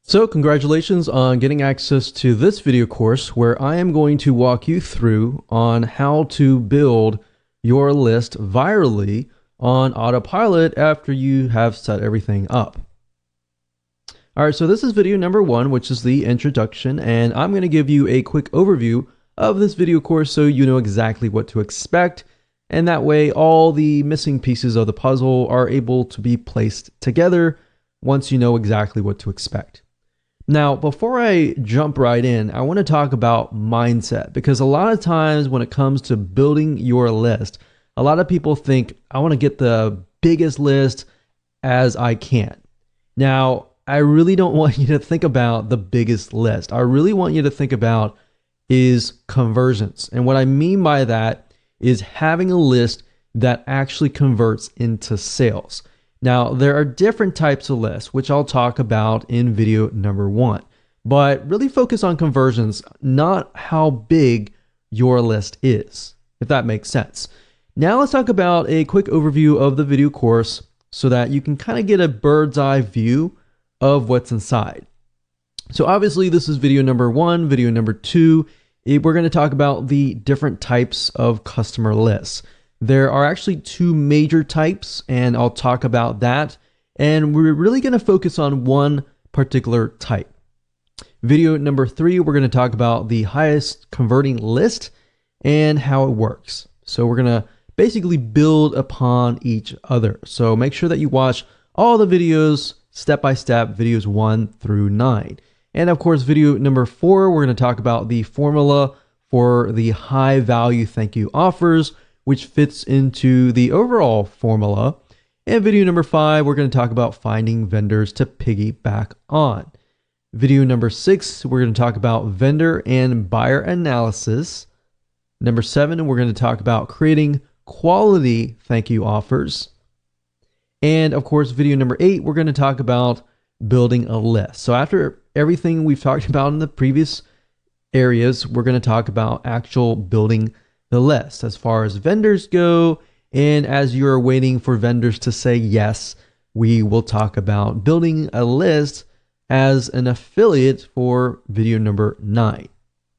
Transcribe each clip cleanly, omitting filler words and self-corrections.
So congratulations on getting access to this video course where I am going to walk you through on how to build your list virally on autopilot after you have set everything up. All right, so this is video number 1, which is the introduction, and I'm going to give you a quick overview of this video course so you know exactly what to expect, and that way all the missing pieces of the puzzle are able to be placed together once you know exactly what to expect. Now, before I jump right in, I want to talk about mindset, because a lot of times when it comes to building your list, a lot of people think, I want to get the biggest list as I can. Now, I really don't want you to think about the biggest list. I really want you to think about is conversions. And what I mean by that is having a list that actually converts into sales. Now, there are different types of lists, which I'll talk about in video number 1, but really focus on conversions, not how big your list is, if that makes sense. Now let's talk about a quick overview of the video course so that you can kind of get a bird's eye view of what's inside. So obviously this is video number 1, video number 2, we're going to talk about the different types of customer lists. There are actually 2 major types, and I'll talk about that. And we're really going to focus on one particular type. Video number 3, we're going to talk about the highest converting list and how it works. So we're going to basically build upon each other. So make sure that you watch all the videos step by step, videos 1 through 9. And of course, video number 4, we're going to talk about the formula for the high value thank you offers, which fits into the overall formula. And video number 5, we're going to talk about finding vendors to piggyback on. Video number 6, we're going to talk about vendor and buyer analysis. Number 7, we're going to talk about creating quality thank you offers. And of course, video number 8, we're going to talk about building a list. So after everything we've talked about in the previous areas, we're going to talk about actual building the list as far as vendors go. And as you're waiting for vendors to say yes, we will talk about building a list as an affiliate for video number 9.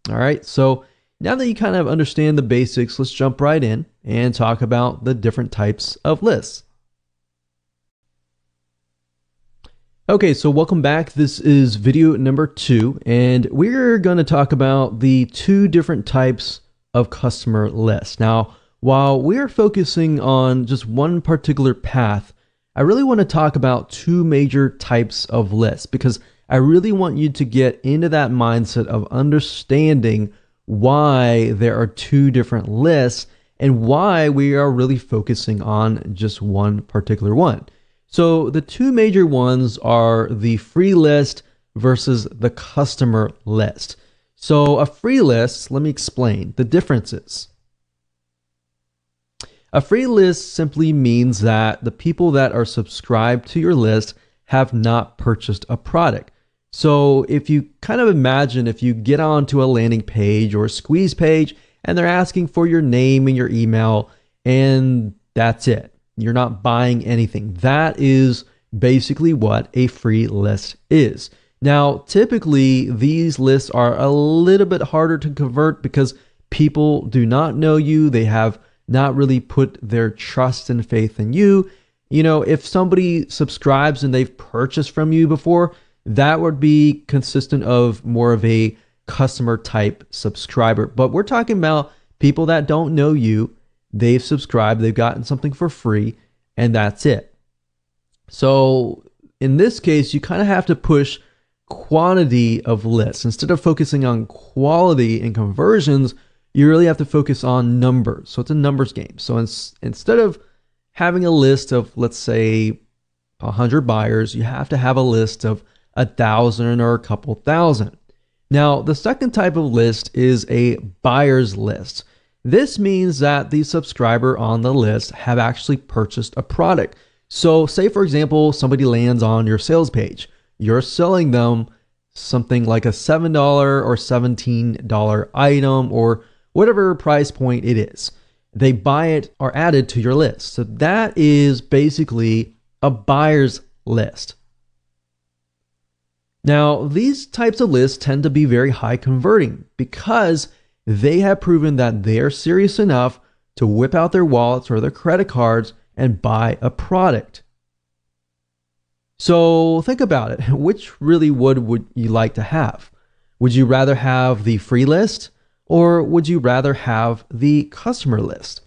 All right, so now that you kind of understand the basics, let's jump right in and talk about the different types of lists. Okay, so welcome back. This is video number 2, and we're going to talk about the 2 different types of customer lists. Now, while we're focusing on just one particular path, I really want to talk about 2 major types of lists, because I really want you to get into that mindset of understanding why there are 2 different lists and why we are really focusing on just one particular one. So the 2 major ones are the free list versus the customer list. So a free list, let me explain the differences. A free list simply means that the people that are subscribed to your list have not purchased a product. So if you kind of imagine if you get onto a landing page or a squeeze page and they're asking for your name and your email and that's it, you're not buying anything. That is basically what a free list is. Now, typically, these lists are a little bit harder to convert because people do not know you. They have not really put their trust and faith in you. You know, if somebody subscribes and they've purchased from you before, that would be consistent of more of a customer type subscriber. But we're talking about people that don't know you. They've subscribed, they've gotten something for free, and that's it. So in this case, you kind of have to push quantity of lists. Instead of focusing on quality and conversions, you really have to focus on numbers. So it's a numbers game. So instead of having a list of, let's say, 100 buyers, you have to have a list of 1,000 or a couple thousand. Now, the second type of list is a buyer's list. This means that the subscriber on the list have actually purchased a product. So say, for example, somebody lands on your sales page. You're selling them something like a $7 or $17 item or whatever price point it is. They buy it or add it to your list. So that is basically a buyer's list. Now, these types of lists tend to be very high converting because they have proven that they are serious enough to whip out their wallets or their credit cards and buy a product. So think about it. Which really would you like to have? Would you rather have the free list or would you rather have the customer list?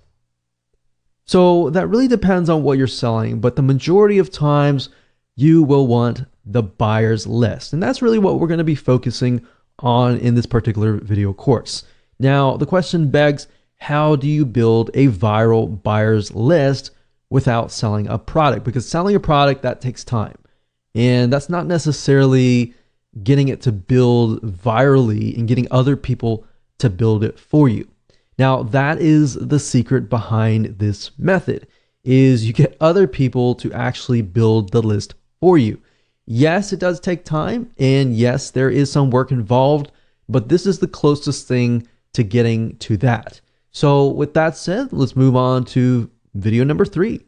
So that really depends on what you're selling, but the majority of times you will want the buyer's list. And that's really what we're going to be focusing on in this particular video course. Now, the question begs, how do you build a viral buyer's list without selling a product? Because selling a product, that takes time. And that's not necessarily getting it to build virally and getting other people to build it for you. Now, that is the secret behind this method, is you get other people to actually build the list for you. Yes, it does take time, and yes, there is some work involved, but this is the closest thing to getting to that. So with that said, let's move on to video number 3.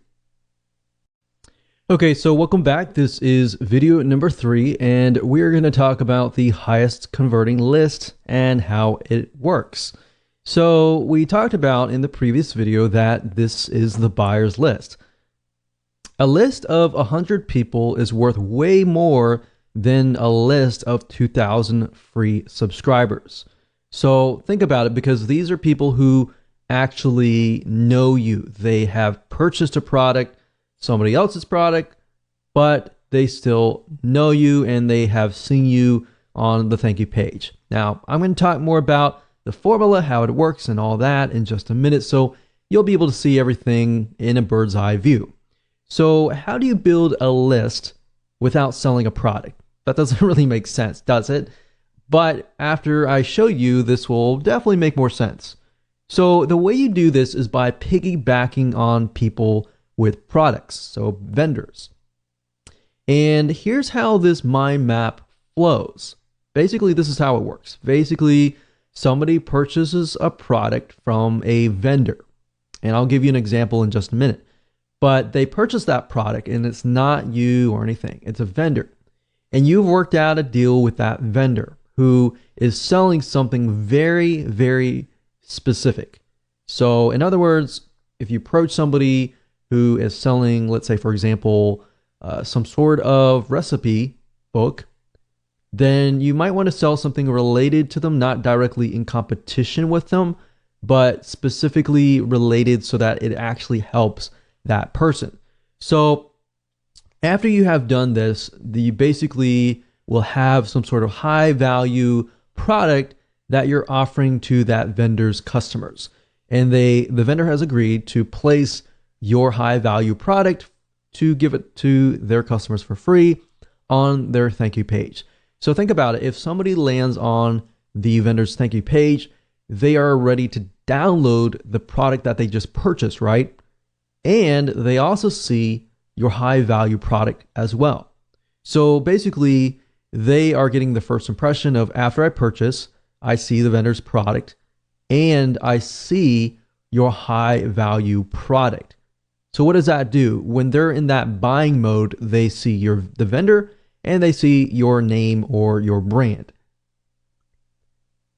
Okay, so welcome back. This is video number 3, and we're going to talk about the highest converting list and how it works. So we talked about in the previous video that this is the buyer's list. A list of 100 people is worth way more than a list of 2,000 free subscribers. So think about it, because these are people who actually know you. They have purchased a product, somebody else's product, but they still know you and they have seen you on the thank you page. Now, I'm going to talk more about the formula, how it works and all that in just a minute, so you'll be able to see everything in a bird's eye view. So how do you build a list without selling a product? That doesn't really make sense, does it? But after I show you, this will definitely make more sense. So the way you do this is by piggybacking on people with products, so vendors. And here's how this mind map flows. Basically, this is how it works. Basically, somebody purchases a product from a vendor. And I'll give you an example in just a minute. But they purchase that product and it's not you or anything. It's a vendor. And you've worked out a deal with that vendor who is selling something very, very specific. So in other words, if you approach somebody who is selling, let's say, for example, some sort of recipe book, then you might want to sell something related to them, not directly in competition with them, but specifically related so that it actually helps that person. So after you have done this, you basically will have some sort of high value product that you're offering to that vendor's customers. And the vendor has agreed to place your high value product to give it to their customers for free on their thank you page. So think about it. If somebody lands on the vendor's thank you page, they are ready to download the product that they just purchased, right? And they also see your high value product as well. So basically, they are getting the first impression of, after I purchase, I see the vendor's product and I see your high value product. So what does that do? When they're in that buying mode, they see the vendor and they see your name or your brand.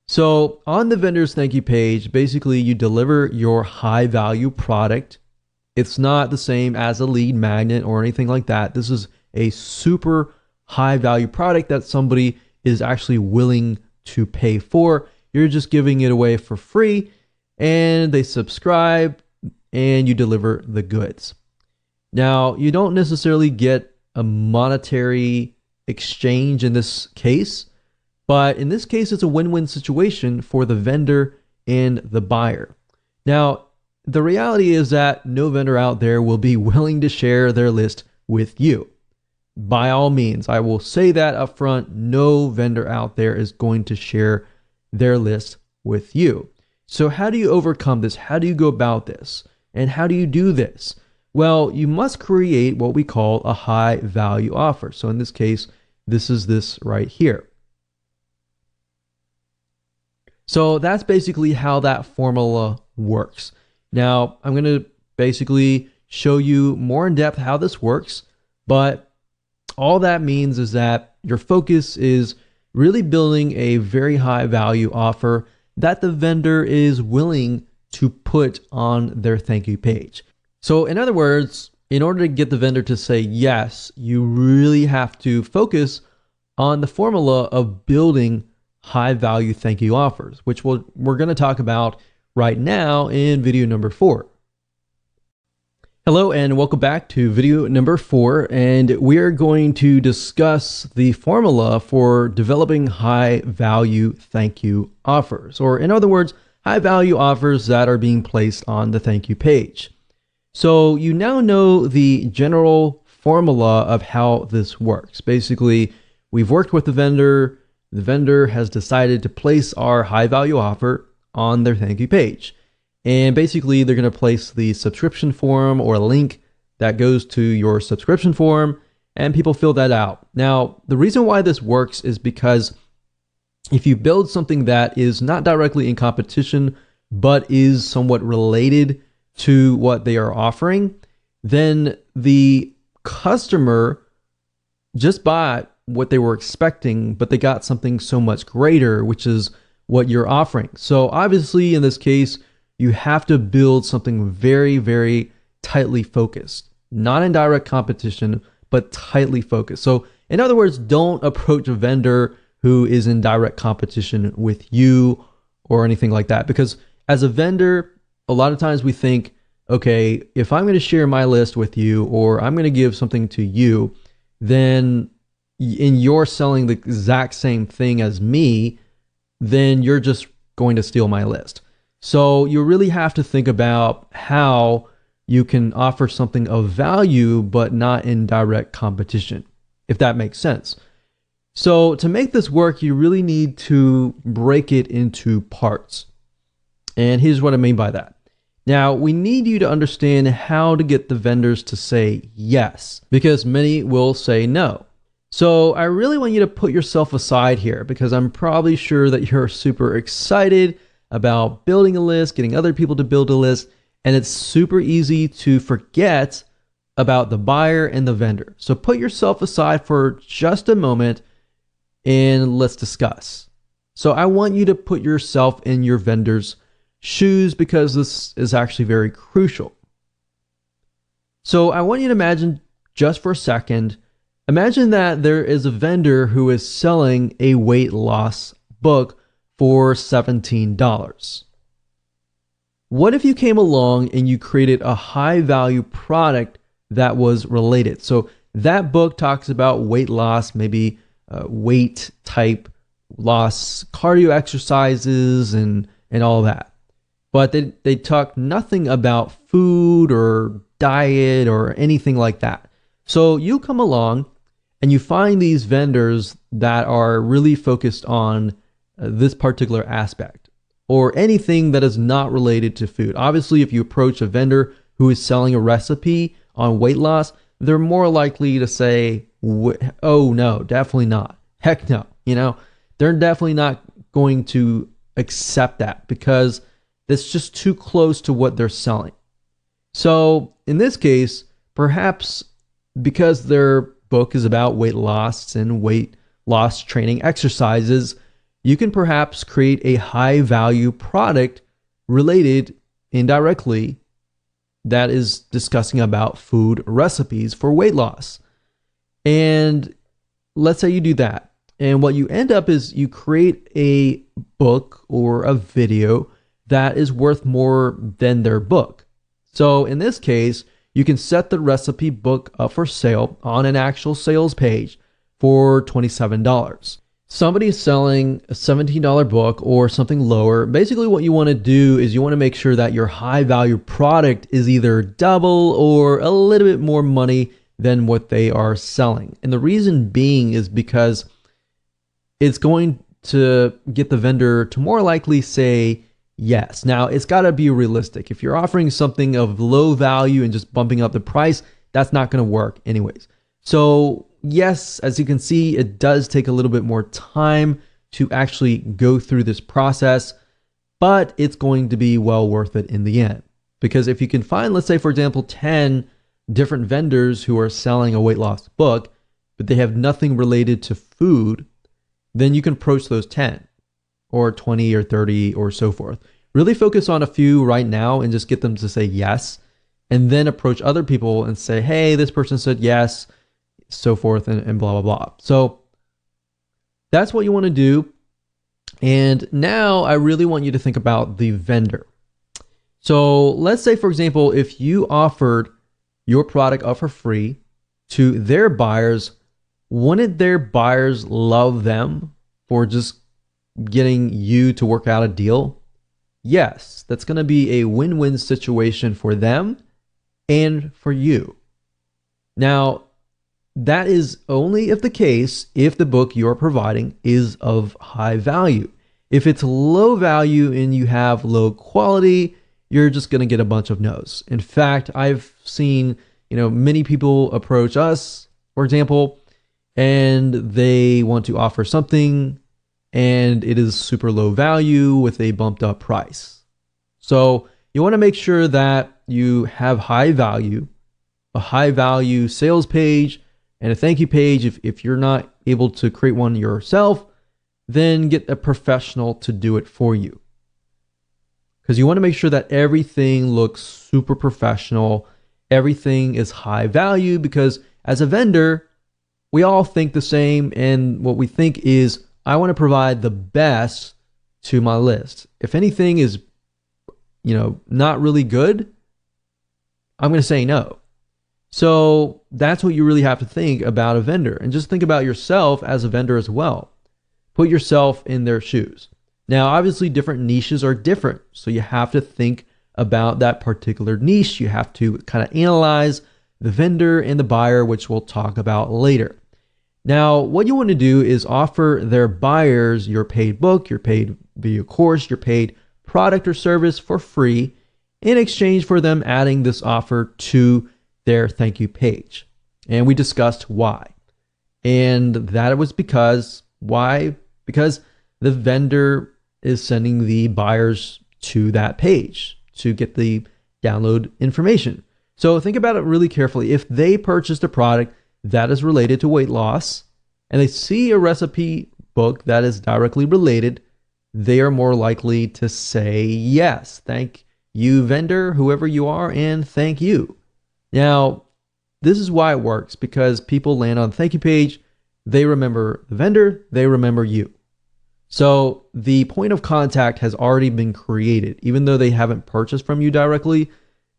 So on the vendor's thank you page, basically you deliver your high value product. It's not the same as a lead magnet or anything like that. This is a super high value product that somebody is actually willing to pay for. You're just giving it away for free and they subscribe and you deliver the goods. Now, you don't necessarily get a monetary exchange in this case, but in this case, it's a win-win situation for the vendor and the buyer. Now, the reality is that no vendor out there will be willing to share their list with you. By all means, I will say that up front, no vendor out there is going to share their list with you. So how do you overcome this? How do you go about this? And how do you do this? Well, you must create what we call a high value offer. So in this case, this is this right here. So that's basically how that formula works. Now, I'm going to basically show you more in depth how this works, but all that means is that Your focus is really building a very high value offer that the vendor is willing to put on their thank you page. So in other words, in order to get the vendor to say yes, you really have to focus on the formula of building high value thank you offers, which we're going to talk about right now in video number 4. Hello and welcome back to video number 4, and we are going to discuss the formula for developing high value thank you offers, or in other words, high value offers that are being placed on the thank you page. So you now know the general formula of how this works. Basically, we've worked with the vendor has decided to place our high value offer on their thank you page. And basically, they're going to place the subscription form or a link that goes to your subscription form, and people fill that out. Now, the reason why this works is because if you build something that is not directly in competition, but is somewhat related to what they are offering, then the customer just bought what they were expecting, but they got something so much greater, which is what you're offering. So obviously, in this case, you have to build something very, very tightly focused, not in direct competition, but tightly focused. So in other words, don't approach a vendor who is in direct competition with you or anything like that. Because as a vendor, a lot of times we think, okay, if I'm going to share my list with you, or I'm going to give something to you, then and you're selling the exact same thing as me, then you're just going to steal my list. So you really have to think about how you can offer something of value, but not in direct competition, if that makes sense. So to make this work, you really need to break it into parts. And here's what I mean by that. Now, we need you to understand how to get the vendors to say yes, because many will say no. So I really want you to put yourself aside here, because I'm probably sure that you're super excited about building a list, getting other people to build a list, and it's super easy to forget about the buyer and the vendor. So put yourself aside for just a moment and let's discuss. So I want you to put yourself in your vendor's shoes, because this is actually very crucial. So I want you to imagine, just for a second, imagine that there is a vendor who is selling a weight loss book for $17. What if you came along and you created a high value product that was related? So that book talks about weight loss, maybe weight type loss, cardio exercises, and all that. But they talk nothing about food or diet or anything like that. So you come along and you find these vendors that are really focused on this particular aspect, or anything that is not related to food. Obviously, if you approach a vendor who is selling a recipe on weight loss, they're more likely to say, oh no, definitely not. Heck no. They're definitely not going to accept that, because it's just too close to what they're selling. So in this case, perhaps because their book is about weight loss and weight loss training exercises, you can perhaps create a high value product related indirectly that is discussing about food recipes for weight loss. And let's say you do that. And what you end up is you create a book or a video that is worth more than their book. So in this case, you can set the recipe book up for sale on an actual sales page for $27. Somebody is selling a $17 book or something lower. Basically, what you want to do is you want to make sure that your high value product is either double or a little bit more money than what they are selling. And the reason being is because it's going to get the vendor to more likely say yes. Now, it's got to be realistic. If you're offering something of low value and just bumping up the price, that's not going to work anyways. So yes, as you can see, it does take a little bit more time to actually go through this process, but it's going to be well worth it in the end. Because if you can find, let's say, for example, 10 different vendors who are selling a weight loss book, but they have nothing related to food, then you can approach those 10 or 20 or 30 or so forth. Really focus on a few right now and just get them to say yes, and then approach other people and say, hey, this person said yes, so forth, and blah, blah, blah. So that's what you want to do. And now I really want you to think about the vendor. So let's say, for example, if you offered your product up for free to their buyers, wouldn't their buyers love them for just getting you to work out a deal? Yes, that's going to be a win-win situation for them and for you. Now, that is only if the case if the book you're providing is of high value. If it's low value and you have low quality, you're just going to get a bunch of no's. In fact, I've seen, many people approach us, for example, and they want to offer something and it is super low value with a bumped up price. So you want to make sure that you have high value, a high value sales page and a thank you page. If you're not able to create one yourself, then get a professional to do it for you. Because you want to make sure that everything looks super professional. Everything is high value, because as a vendor, we all think the same. And what we think is, I want to provide the best to my list. If anything is, not really good, I'm going to say no. So that's what you really have to think about a vendor, and just think about yourself as a vendor as well. Put yourself in their shoes. Now, obviously different niches are different. So you have to think about that particular niche. You have to kind of analyze the vendor and the buyer, which we'll talk about later. Now, what you want to do is offer their buyers your paid book, your paid video course, your paid product or service for free in exchange for them adding this offer to their thank you page. And we discussed why. And that was why? Because the vendor is sending the buyers to that page to get the download information. So think about it really carefully. If they purchased a product that is related to weight loss and they see a recipe book that is directly related, they are more likely to say yes. Thank you, vendor, whoever you are, and thank you. Now, this is why it works, because people land on the thank you page, they remember the vendor, they remember you. So the point of contact has already been created. Even though they haven't purchased from you directly,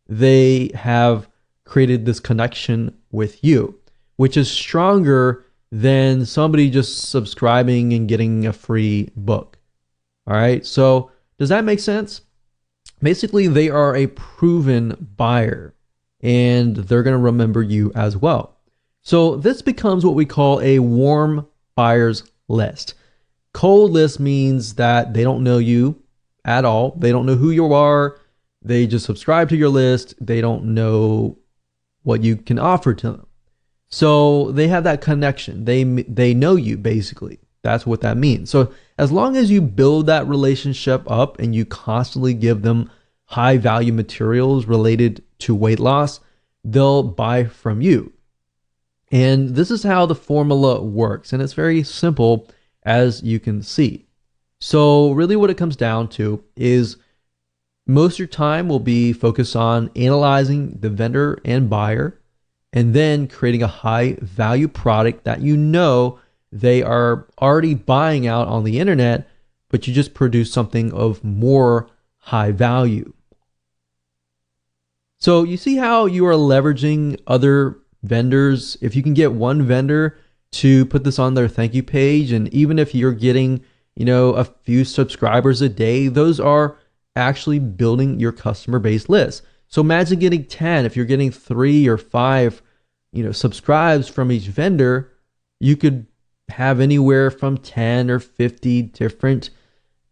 they have created this connection with you, which is stronger than somebody just subscribing and getting a free book. All right, so does that make sense? Basically, they are a proven buyer and they're going to remember you as well. So this becomes what we call a warm buyers list. Cold list means that they don't know you at all. They don't know who you are. They just subscribe to your list. They don't know what you can offer to them. So they have that connection. They know you, basically. That's what that means. So as long as you build that relationship up and you constantly give them high value materials related to weight loss, they'll buy from you. And this is how the formula works. And it's very simple, as you can see. So really what it comes down to is most of your time will be focused on analyzing the vendor and buyer, and then creating a high value product that they are already buying out on the internet, but you just produce something of more high value. So you see how you are leveraging other vendors. If you can get one vendor to put this on their thank you page, and even if you're getting, a few subscribers a day, those are actually building your customer base list. So imagine getting 10. If you're getting 3 or 5, subscribes from each vendor, you could have anywhere from 10 or 50 different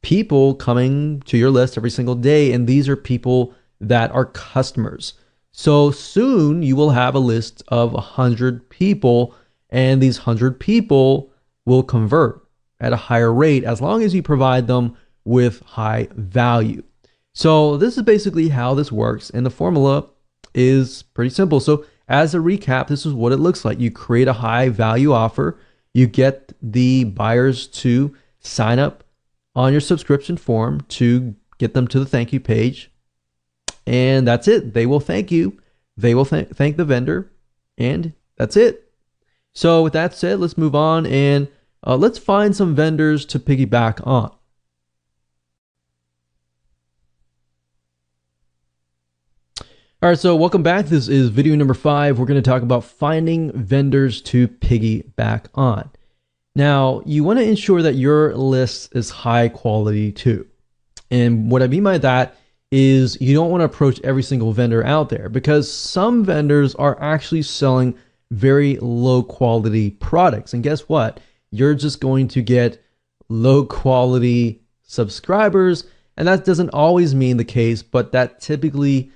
people coming to your list every single day. And these are people that are customers. So soon you will have a list of 100 people, and these 100 people will convert at a higher rate as long as you provide them with high value. So this is basically how this works, and the formula is pretty simple. So as a recap, this is what it looks like. You create a high value offer. You get the buyers to sign up on your subscription form to get them to the thank you page. And that's it. They will thank you. They will thank the vendor. And that's it. So with that said, let's move on and let's find some vendors to piggyback on. All right, so welcome back. This is video number 5. We're going to talk about finding vendors to piggyback on. Now, you want to ensure that your list is high quality too. And what I mean by that is you don't want to approach every single vendor out there, because some vendors are actually selling very low quality products. And guess what? You're just going to get low quality subscribers. And that doesn't always mean the case, but that typically,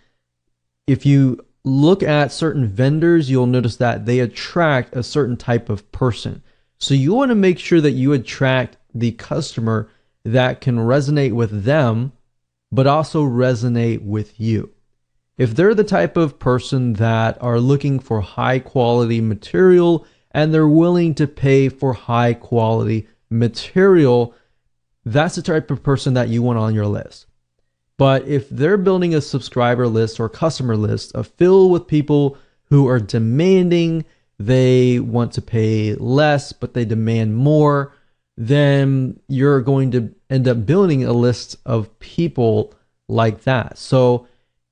if you look at certain vendors, you'll notice that they attract a certain type of person. So you want to make sure that you attract the customer that can resonate with them, but also resonate with you. If they're the type of person that are looking for high quality material and they're willing to pay for high quality material, that's the type of person that you want on your list. But if they're building a subscriber list or customer list filled with people who are demanding, they want to pay less, but they demand more, then you're going to end up building a list of people like that. So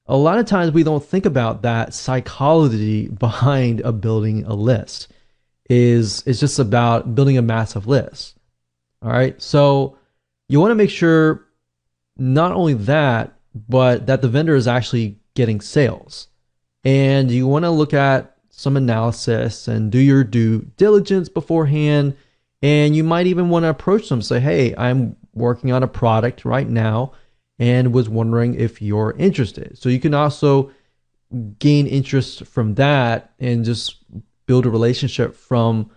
a lot of times we don't think about that psychology behind building a list. It's just about building a massive list. All right. So you want to make sure not only that, but that the vendor is actually getting sales. And you want to look at some analysis and do your due diligence beforehand. And you might even want to approach them, say, hey, I'm working on a product right now and was wondering if you're interested. So you can also gain interest from that and just build a relationship from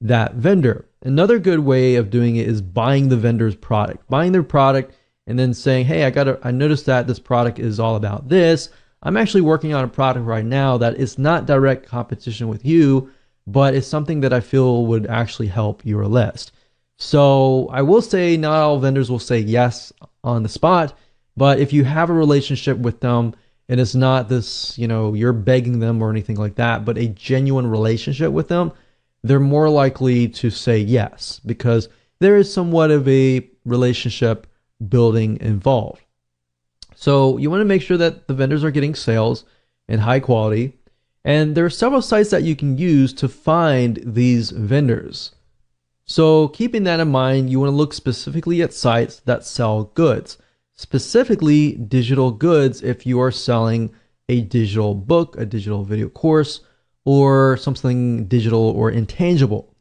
that vendor. Another good way of doing it is buying the vendor's product, buying their product and then saying, hey, I noticed that this product is all about this. I'm actually working on a product right now that is not direct competition with you, but it's something that I feel would actually help your list. So I will say not all vendors will say yes on the spot, but if you have a relationship with them and it's not this, you're begging them or anything like that, but a genuine relationship with them, they're more likely to say yes, because there is somewhat of a relationship building involved. So you want to make sure that the vendors are getting sales and high quality. And there are several sites that you can use to find these vendors. So keeping that in mind, you want to look specifically at sites that sell goods, specifically digital goods if you are selling a digital book, a digital video course, or something digital or intangible.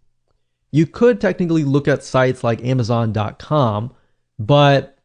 You could technically look at sites like Amazon.com, but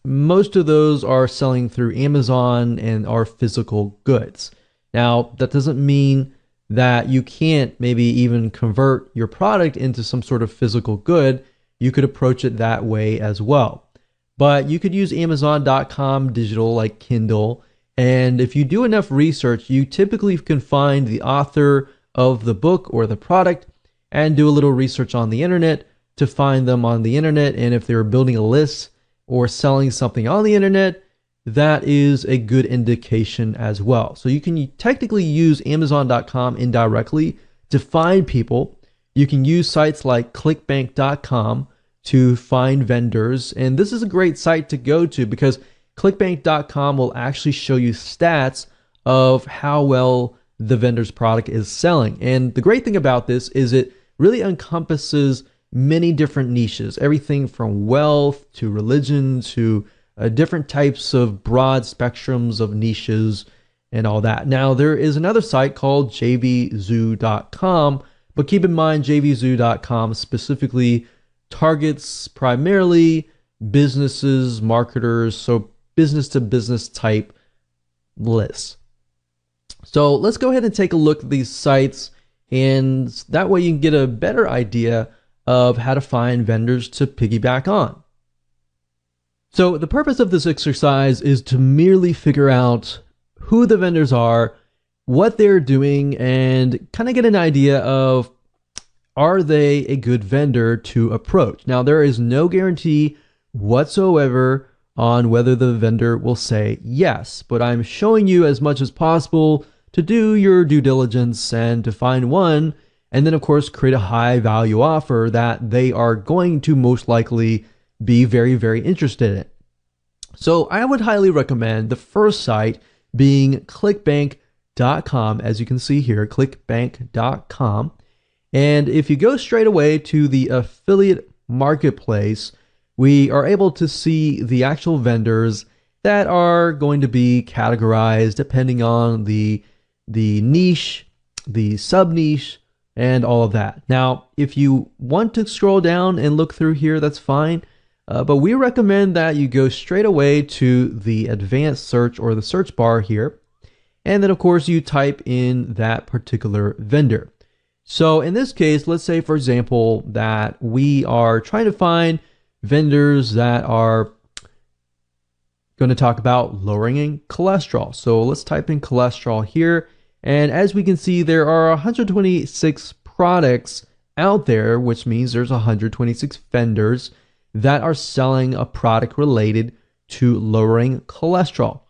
most of those are selling through Amazon and are physical goods. Now, that doesn't mean that you can't maybe even convert your product into some sort of physical good. You could approach it that way as well. But you could use Amazon.com digital like Kindle. And if you do enough research, you typically can find the author of the book or the product and do a little research on the internet to find them on the internet. And if they're building a list or selling something on the internet, that is a good indication as well. So you can technically use Amazon.com indirectly to find people. You can use sites like ClickBank.com to find vendors. And this is a great site to go to because ClickBank.com will actually show you stats of how well the vendor's product is selling. And the great thing about this is it really encompasses many different niches, everything from wealth to religion to different types of broad spectrums of niches and all that. Now, there is another site called jvzoo.com, but keep in mind jvzoo.com specifically targets primarily businesses, marketers, so business to business type lists. So let's go ahead and take a look at these sites, and that way you can get a better idea of how to find vendors to piggyback on. So the purpose of this exercise is to merely figure out who the vendors are what they're doing and kind of get an idea of, are they a good vendor to approach? Now, there is no guarantee whatsoever on whether the vendor will say yes, but I'm showing you as much as possible to do your due diligence and to find one, and then of course create a high value offer that they are going to most likely be very, very interested in. So I would highly recommend the first site being clickbank.com. As you can see here, clickbank.com. And if you go straight away to the affiliate marketplace, we are able to see the actual vendors that are going to be categorized depending on the niche, the sub niche, and all of that. Now, if you want to scroll down and look through here, that's fine. But we recommend that you go straight away to the advanced search or the search bar here. And then of course you type in that particular vendor. So in this case, let's say for example, that we are trying to find vendors that are going to talk about lowering cholesterol. So let's type in cholesterol here. And as we can see, there are 126 products out there, which means there's 126 vendors that are selling a product related to lowering cholesterol.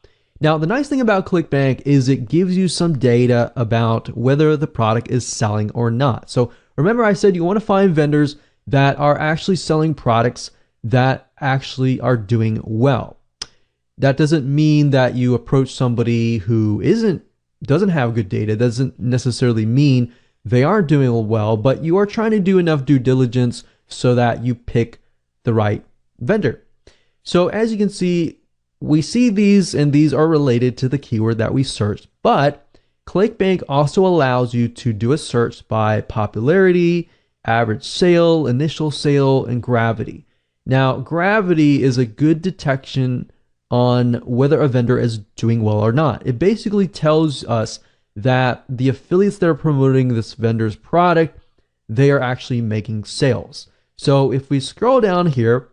Now, the nice thing about ClickBank is it gives you some data about whether the product is selling or not. So remember I said you want to find vendors that are actually selling products that actually are doing well. That doesn't mean that you approach somebody who doesn't have good data. Doesn't necessarily mean they aren't doing well, but you are trying to do enough due diligence so that you pick the right vendor. So as you can see, we see these and these are related to the keyword that we searched, but ClickBank also allows you to do a search by popularity, average sale, initial sale, and gravity. Now, gravity is a good detection on whether a vendor is doing well or not. It basically tells us that the affiliates that are promoting this vendor's product, they are actually making sales. So if we scroll down here,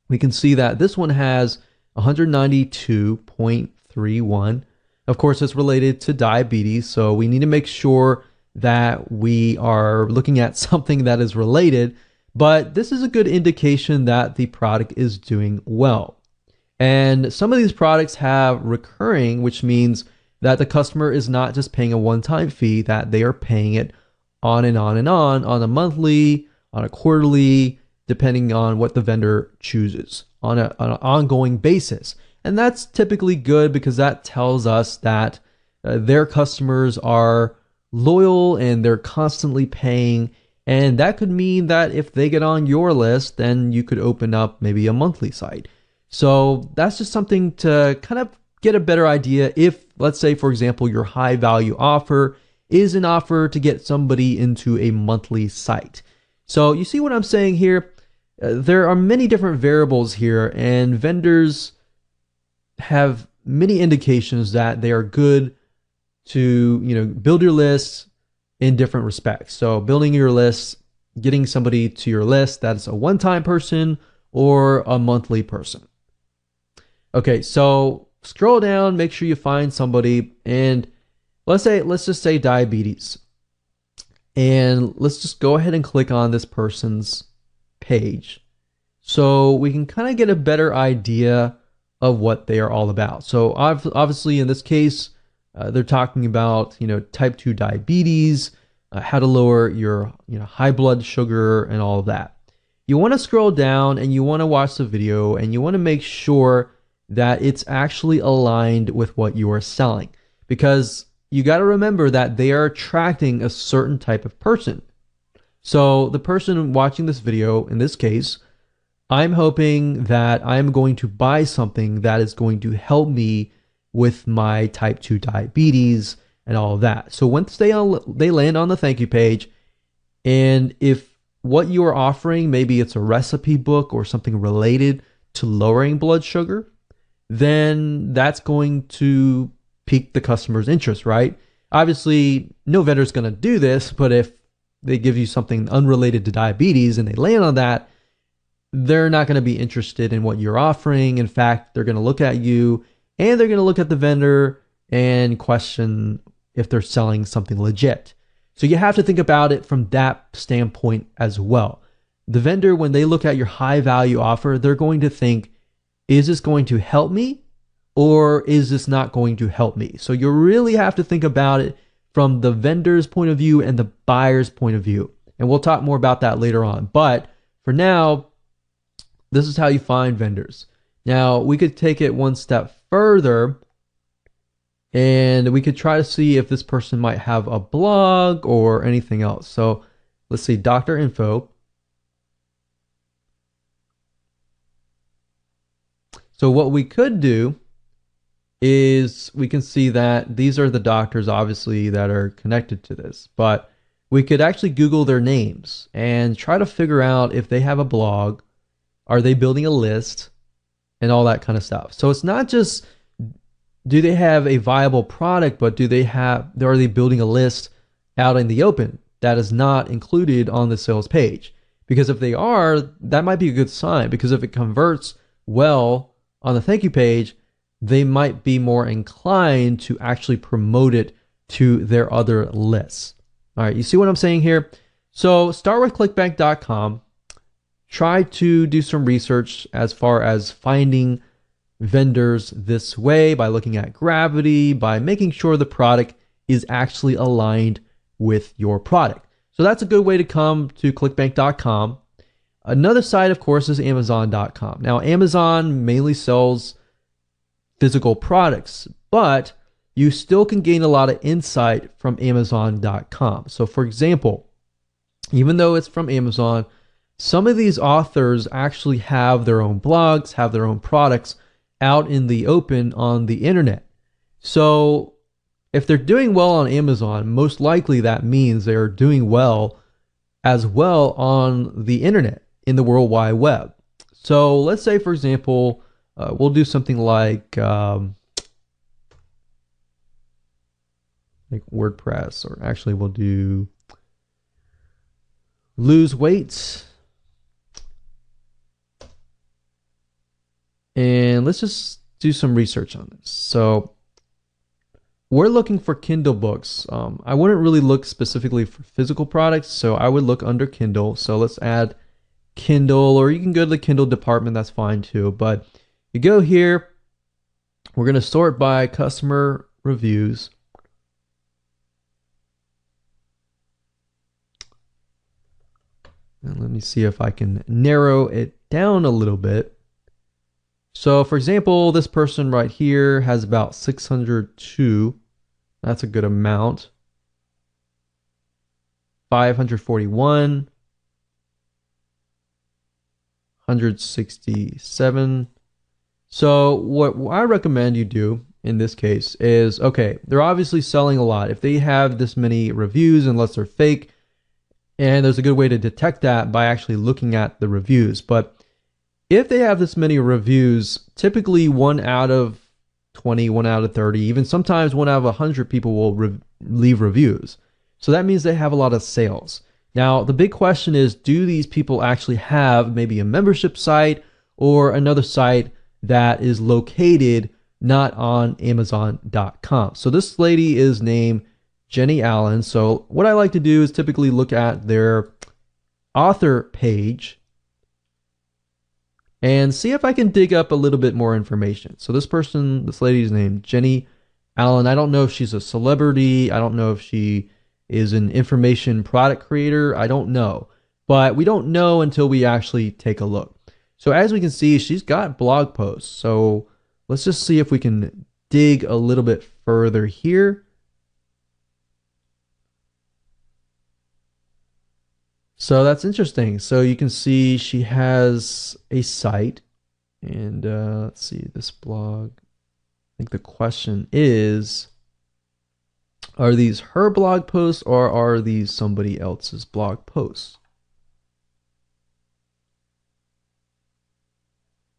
we can see that this one has 192.31. Of course, it's related to diabetes, so we need to make sure that we are looking at something that is related, but this is a good indication that the product is doing well. And some of these products have recurring, which means that the customer is not just paying a one-time fee, that they are paying it on and on and on a monthly, on a quarterly, depending on what the vendor chooses, on an ongoing basis. And that's typically good because that tells us that their customers are loyal and they're constantly paying. And that could mean that if they get on your list, then you could open up maybe a monthly site. So that's just something to kind of get a better idea if, let's say, for example, your high value offer is an offer to get somebody into a monthly site. So you see what I'm saying here? There are many different variables here, and vendors have many indications that they are good to, build your lists in different respects. So building your lists, getting somebody to your list that's a one-time person or a monthly person. Okay, so scroll down, make sure you find somebody, and let's just say diabetes. And let's just go ahead and click on this person's page so we can kind of get a better idea of what they are all about. So obviously in this case, they're talking about, type 2 diabetes, how to lower your, high blood sugar and all of that. You want to scroll down and you want to watch the video and you want to make sure that it's actually aligned with what you are selling, because you got to remember that they are attracting a certain type of person. So the person watching this video, in this case, I'm hoping that I'm going to buy something that is going to help me with my type 2 diabetes and all of that. So once they land on the thank you page, and if what you are offering, maybe it's a recipe book or something related to lowering blood sugar, then that's going to pique the customer's interest, right? Obviously, no vendor is going to do this, but if they give you something unrelated to diabetes and they land on that, they're not going to be interested in what you're offering. In fact, they're going to look at you and they're going to look at the vendor and question if they're selling something legit. So you have to think about it from that standpoint as well. The vendor, when they look at your high value offer, they're going to think, is this going to help me or is this not going to help me? So you really have to think about it from the vendor's point of view and the buyer's point of view. And we'll talk more about that later on. But for now, this is how you find vendors. Now, we could take it one step further and we could try to see if this person might have a blog or anything else. So let's see, Doctor Info. So what we could do is we can see that these are the doctors, obviously, that are connected to this. But we could actually Google their names and try to figure out if they have a blog, are they building a list, and all that kind of stuff. So it's not just do they have a viable product, but are they building a list out in the open that is not included on the sales page? Because if they are, that might be a good sign, because if it converts well on the thank you page, they might be more inclined to actually promote it to their other lists. All right, you see what I'm saying here? So start with clickbank.com. Try to do some research as far as finding vendors this way by looking at gravity, by making sure the product is actually aligned with your product. So that's a good way to come to clickbank.com. Another site, of course, is amazon.com. Now, Amazon mainly sells physical products, but you still can gain a lot of insight from amazon.com. So for example, even though it's from Amazon, some of these authors actually have their own blogs, have their own products out in the open on the internet. So if they're doing well on Amazon, most likely that means they are doing well as well on the internet, in the World Wide Web. So let's say, for example, we'll do something like WordPress, or actually we'll do lose weight. And let's just do some research on this. So we're looking for Kindle books. I wouldn't really look specifically for physical products, so I would look under Kindle. So let's add Kindle, or you can go to the Kindle department, that's fine too. But you go here, we're going to sort by customer reviews. And let me see if I can narrow it down a little bit. So for example, this person right here has about 602. That's a good amount. 541. 167. So what I recommend you do in this case is, okay, they're obviously selling a lot. If they have this many reviews, unless they're fake, and there's a good way to detect that by actually looking at the reviews. But if they have this many reviews, typically 1 out of 20, 1 out of 30, even sometimes 1 out of 100 people will leave reviews. So that means they have a lot of sales. Now, the big question is, do these people actually have maybe a membership site or another site that is located not on Amazon.com? So this lady is named Jenny Allen. So what I like to do is typically look at their author page and see if I can dig up a little bit more information. So this lady's named Jenny Allen. I don't know if she's a celebrity. I don't know if she is an information product creator. I don't know. But we don't know until we actually take a look. So as we can see, she's got blog posts. So let's just see if we can dig a little bit further here. So that's interesting. So you can see she has a site, and let's see this blog. I think the question is, are these her blog posts or are these somebody else's blog posts?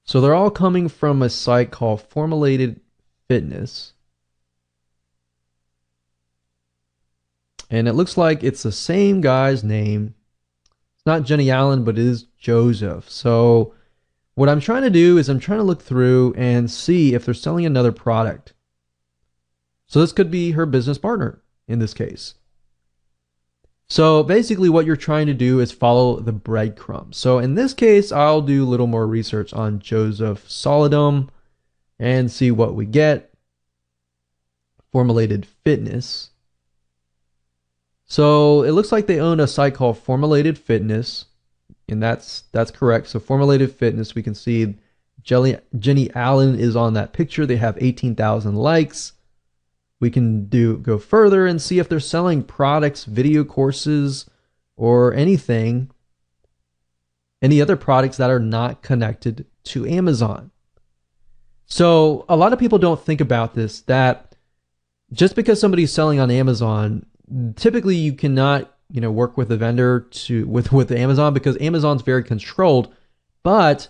So they're all coming from a site called Formulated Fitness. And it looks like it's the same guy's name. It's not Jenny Allen, but it is Joseph. So what I'm trying to do is I'm trying to look through and see if they're selling another product. So this could be her business partner. in this case. So basically what you're trying to do is follow the breadcrumbs. So in this case, I'll do a little more research on Joseph Solidum and see what we get. Formulated Fitness. So it looks like they own a site called Formulated Fitness, and that's correct. So Formulated Fitness, we can see Jenny Allen is on that picture. They have 18,000 likes. We can go further and see if they're selling products, video courses, or anything, any other products that are not connected to Amazon. So a lot of people don't think about this, that just because somebody's selling on Amazon, typically you cannot, work with a vendor with Amazon, because Amazon's very controlled. But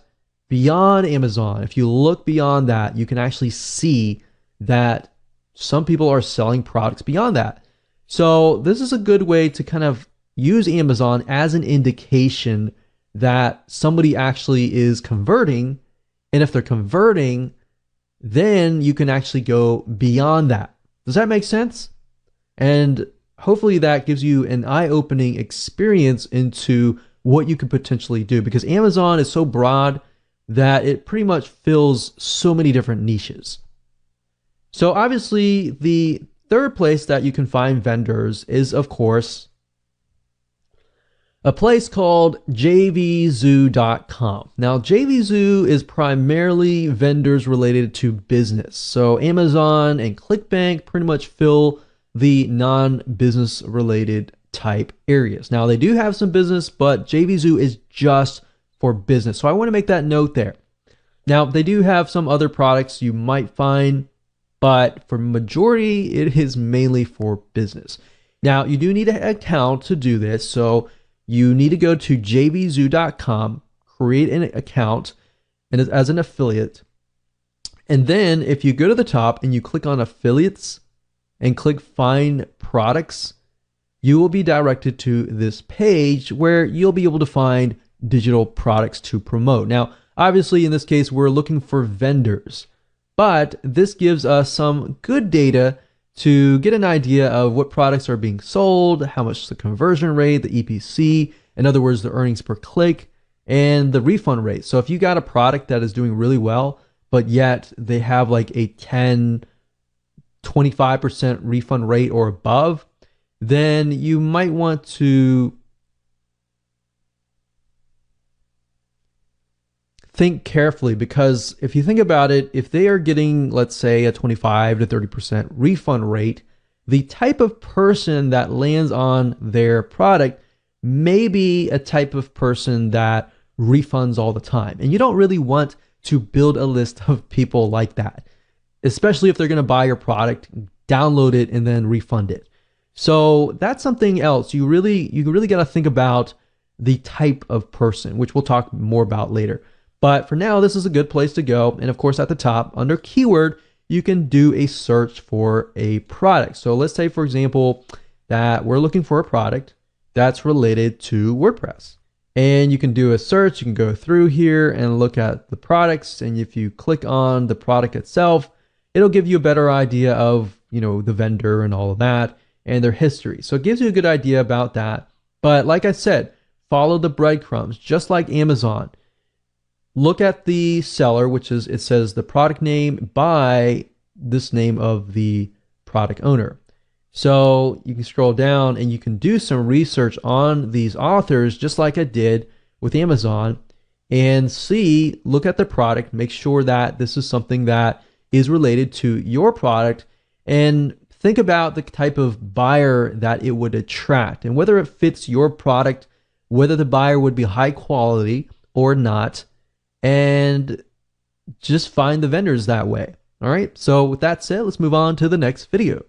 beyond Amazon, if you look beyond that, you can actually see that some people are selling products beyond that. So this is a good way to kind of use Amazon as an indication that somebody actually is converting. And if they're converting, then you can actually go beyond that. Does that make sense? And hopefully that gives you an eye-opening experience into what you could potentially do, because Amazon is so broad that it pretty much fills so many different niches. So obviously the third place that you can find vendors is, of course, a place called jvzoo.com. Now, JVZoo is primarily vendors related to business. So Amazon and ClickBank pretty much fill the non-business related type areas. Now, they do have some business, but JVZoo is just for business. So I want to make that note there. Now, they do have some other products you might find, but for majority, it is mainly for business. Now, you do need an account to do this. So you need to go to jvzoo.com, create an account and as an affiliate. And then if you go to the top and you click on affiliates and click find products, you will be directed to this page where you'll be able to find digital products to promote. Now, obviously in this case, we're looking for vendors, but this gives us some good data to get an idea of what products are being sold, how much the conversion rate, the EPC, in other words, the earnings per click, and the refund rate. So if you got a product that is doing really well, but yet they have like a 10, 25% refund rate or above, then you might want to think carefully, because if you think about it, if they are getting, let's say, a 25 to 30% refund rate, the type of person that lands on their product may be a type of person that refunds all the time. And you don't really want to build a list of people like that, especially if they're going to buy your product, download it, and then refund it. So that's something else. You really got to think about the type of person, which we'll talk more about later. But for now, this is a good place to go. And of course, at the top, under keyword, you can do a search for a product. So let's say, for example, that we're looking for a product that's related to WordPress. And you can do a search. You can go through here and look at the products. And if you click on the product itself, it'll give you a better idea of, the vendor and all of that and their history. So it gives you a good idea about that. But like I said, follow the breadcrumbs, just like Amazon. Look at the seller, which is, it says the product name by this name of the product owner. So you can scroll down and you can do some research on these authors, just like I did with Amazon, and look at the product, make sure that this is something that is related to your product, and think about the type of buyer that it would attract and whether it fits your product, whether the buyer would be high quality or not. And just find the vendors that way. All right. So with that said, let's move on to the next video.